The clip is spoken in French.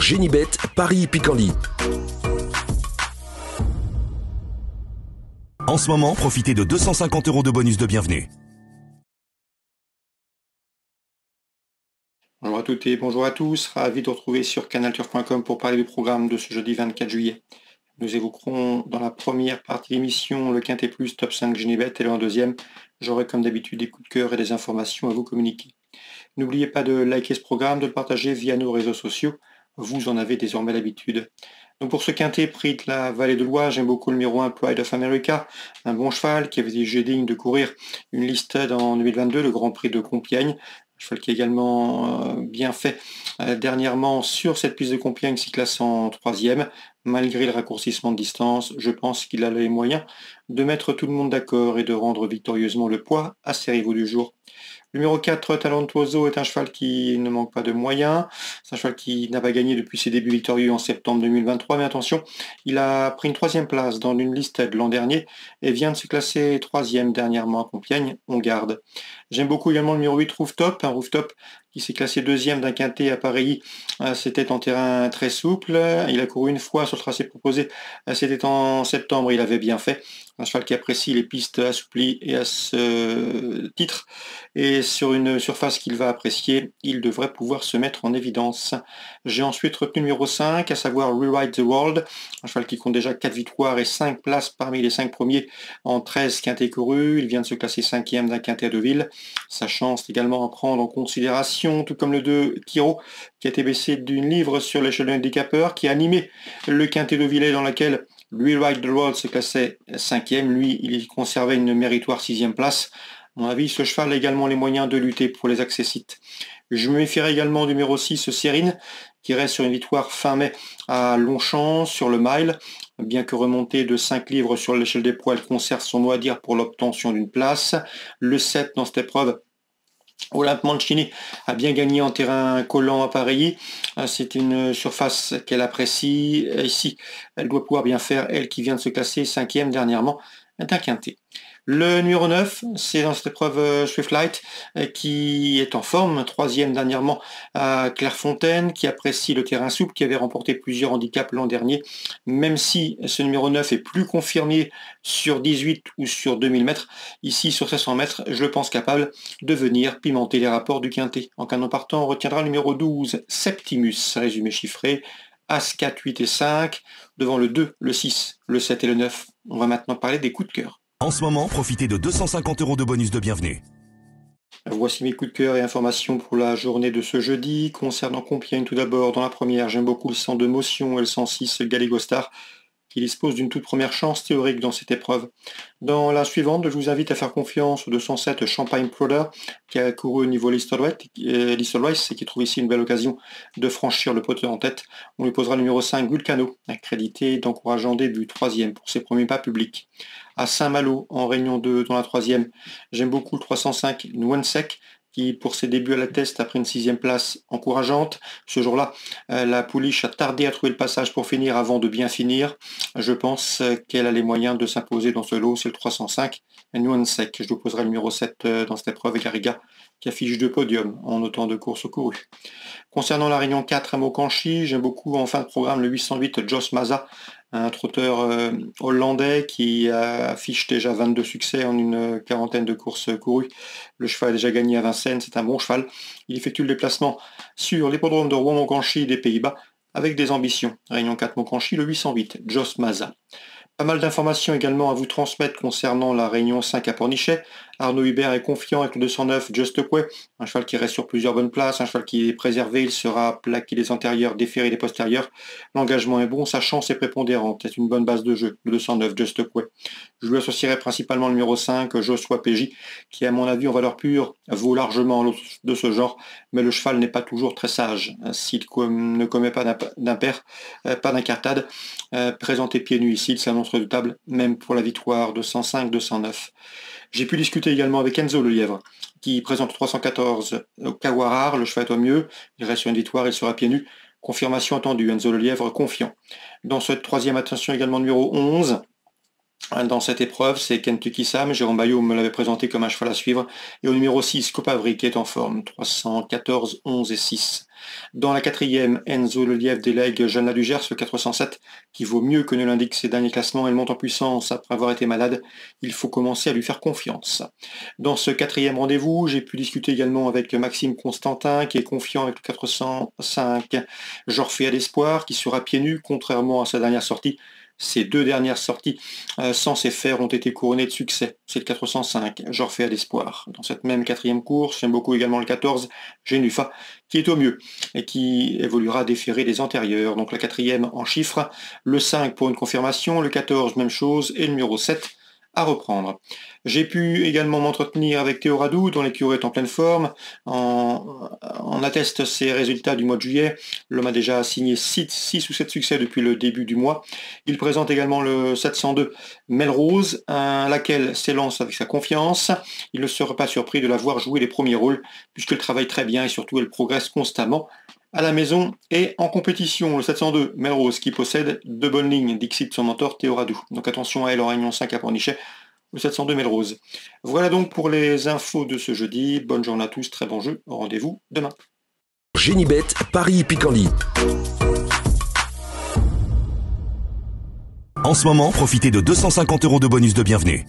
Génibet, Paris-Picardie. En ce moment, profitez de 250 € de bonus de bienvenue. Bonjour à toutes et bonjour à tous, ravi de vous retrouver sur canalturf.com pour parler du programme de ce jeudi 24 juillet. Nous évoquerons dans la première partie de l'émission le Quintet Plus Top 5 Génibet et en deuxième, j'aurai comme d'habitude des coups de cœur et des informations à vous communiquer. N'oubliez pas de liker ce programme, de le partager via nos réseaux sociaux, vous en avez désormais l'habitude. Donc pour ce quintet prix de la Vallée de Loire, j'aime beaucoup le numéro 1 Pride of America, un bon cheval qui avait jugé digne de courir une liste en 2022, le Grand Prix de Compiègne. Un cheval qui a également bien fait dernièrement sur cette piste de Compiègne, s'y classe en 3e. Malgré le raccourcissement de distance, je pense qu'il a les moyens de mettre tout le monde d'accord et de rendre victorieusement le poids à ses rivaux du jour. Le numéro 4, Talentuoso, est un cheval qui ne manque pas de moyens. C'est un cheval qui n'a pas gagné depuis ses débuts victorieux en septembre 2023. Mais attention, il a pris une 3e place dans une liste de l'an dernier et vient de se classer 3e dernièrement à Compiègne. On garde. J'aime beaucoup également le numéro 8, Rooftop. Un Rooftop qui s'est classé 2e d'un quintet à Paris. C'était en terrain très souple. Il a couru une fois sur le tracé proposé. C'était en septembre. Il avait bien fait. Un cheval qui apprécie les pistes assouplies et à ce titre. Et sur une surface qu'il va apprécier, il devrait pouvoir se mettre en évidence. J'ai ensuite retenu le numéro 5, à savoir Rewrite the World, un cheval qui compte déjà 4 victoires et 5 places parmi les 5 premiers en 13 quintets courus. Il vient de se classer 5e d'un quintet à Deauville. Sa chance également à prendre en considération, tout comme le 2 Kiro, qui a été baissé d'une livre sur l'échelle de handicapeur, qui a animé le quintet Deauvillais dans lequel Rewrite the World se classait 5e. Lui, il conservait une méritoire 6e place. À mon avis, ce cheval a également les moyens de lutter pour les accessites. Je me méfierai également du numéro 6, Sérine, qui reste sur une victoire fin mai à Longchamp sur le mile. Bien que remonté de 5 livres sur l'échelle des poids, elle conserve son mot à dire pour l'obtention d'une place. Le 7 dans cette épreuve, Olympe Mancini a bien gagné en terrain collant à Paris. C'est une surface qu'elle apprécie. Ici, elle doit pouvoir bien faire, elle qui vient de se classer 5e dernièrement d'un quintet. Le numéro 9, c'est dans cette épreuve Swiftlight qui est en forme, 3e dernièrement à Clairefontaine, qui apprécie le terrain souple, qui avait remporté plusieurs handicaps l'an dernier. Même si ce numéro 9 est plus confirmé sur 18 ou sur 2000 mètres, ici sur 700 mètres, je le pense capable de venir pimenter les rapports du quintet. En canon partant, on retiendra le numéro 12, Septimus, résumé chiffré, As 4, 8 et 5, devant le 2, le 6, le 7 et le 9. On va maintenant parler des coups de cœur. En ce moment, profitez de 250 € de bonus de bienvenue. Voici mes coups de cœur et informations pour la journée de ce jeudi. Concernant Compiègne, tout d'abord, dans la première, j'aime beaucoup le 102 Motion et le 106 Gallego Star, qui dispose d'une toute première chance théorique dans cette épreuve. Dans la suivante, je vous invite à faire confiance au 207 Champagne Ploder, qui a couru au niveau Listowright et qui trouve ici une belle occasion de franchir le poteau en tête. On lui posera le numéro 5 Vulcano, accrédité d'encourageant début 3e pour ses premiers pas publics. À Saint-Malo, en Réunion 2, dans la 3e, j'aime beaucoup le 305 Nwensek, qui pour ses débuts à la test a pris une 6e place encourageante. Ce jour-là, la pouliche a tardé à trouver le passage pour finir avant de bien finir. Je pense qu'elle a les moyens de s'imposer dans ce lot, c'est le 305 Nwensek. Je vous poserai le numéro 7 dans cette épreuve, Garriga, qui affiche 2 podiums en autant de courses courues. Concernant la Réunion 4 à Mokanchi, j'aime beaucoup en fin de programme le 808 Jos Maza, un trotteur hollandais qui affiche déjà 22 succès en une quarantaine de courses courues. Le cheval a déjà gagné à Vincennes, c'est un bon cheval. Il effectue le déplacement sur l'hippodrome de Rouen-Mokanchi des Pays-Bas avec des ambitions. Réunion 4 Mokanchi, le 808 Jos Maza. Pas mal d'informations également à vous transmettre concernant la Réunion 5 à Pornichet. Arnaud Hubert est confiant avec le 209 Just Quay, un cheval qui reste sur plusieurs bonnes places, un cheval qui est préservé, il sera plaqué des antérieurs, déféré des postérieurs. L'engagement est bon, sa chance est prépondérante, c'est une bonne base de jeu, le 209 Just Quay. Je lui associerai principalement le numéro 5, Joshua PJ, qui à mon avis en valeur pure vaut largement de ce genre, mais le cheval n'est pas toujours très sage. S'il ne commet pas d'impair, pas d'incartade, présenté pieds nus ici, il s'annonce redoutable, même pour la victoire de 105-209. J'ai pu discuter également avec Enzo Le Lièvre, qui présente 314 au Kawarar, le cheval est au mieux, il reste sur une victoire, il sera pieds nus. Confirmation attendue, Enzo Le Lièvre confiant. Dans cette troisième attention également numéro 11, Dans cette épreuve, c'est Kentucky Sam. Jérôme Bayot me l'avait présenté comme un cheval à suivre. Et au numéro 6, Copavri qui est en forme. 314, 11 et 6. Dans la quatrième, Enzo Lelièvre délègue Jeanne Ladugers, le 407, qui vaut mieux que ne l'indiquent ses derniers classements. Elle monte en puissance après avoir été malade. Il faut commencer à lui faire confiance. Dans ce quatrième rendez-vous, j'ai pu discuter également avec Maxime Constantin, qui est confiant avec le 405. Jorfea d'Espoir, qui sera pieds nus, contrairement à sa dernière sortie. Ces deux dernières sorties sans ses fers ont été couronnées de succès. C'est le 405, Jorfea d'Espoir. Dans cette même quatrième course, j'aime beaucoup également le 14, Genufa, qui est au mieux et qui évoluera déféré des antérieurs. Donc la quatrième en chiffres, le 5 pour une confirmation, le 14 même chose et le numéro 7 à reprendre. J'ai pu également m'entretenir avec Théo Radou, dont l'écurie est en pleine forme. On atteste ses résultats du mois de juillet. L'homme a déjà signé 6 ou 7 succès depuis le début du mois. Il présente également le 702 Melrose, laquelle s'élance avec sa confiance. Il ne serait pas surpris de la voir jouer les premiers rôles, puisqu'elle travaille très bien et surtout elle progresse constamment à la maison et en compétition. Le 702 Melrose qui possède deux bonnes lignes, Dixit son mentor Théo Radou. Donc attention à elle en réunion 5 à Pornichet, le 702 Melrose. Voilà donc pour les infos de ce jeudi. Bonne journée à tous, très bon jeu. Rendez-vous demain. Génibet, Paris Picardie. En ce moment, profitez de 250 € de bonus de bienvenue.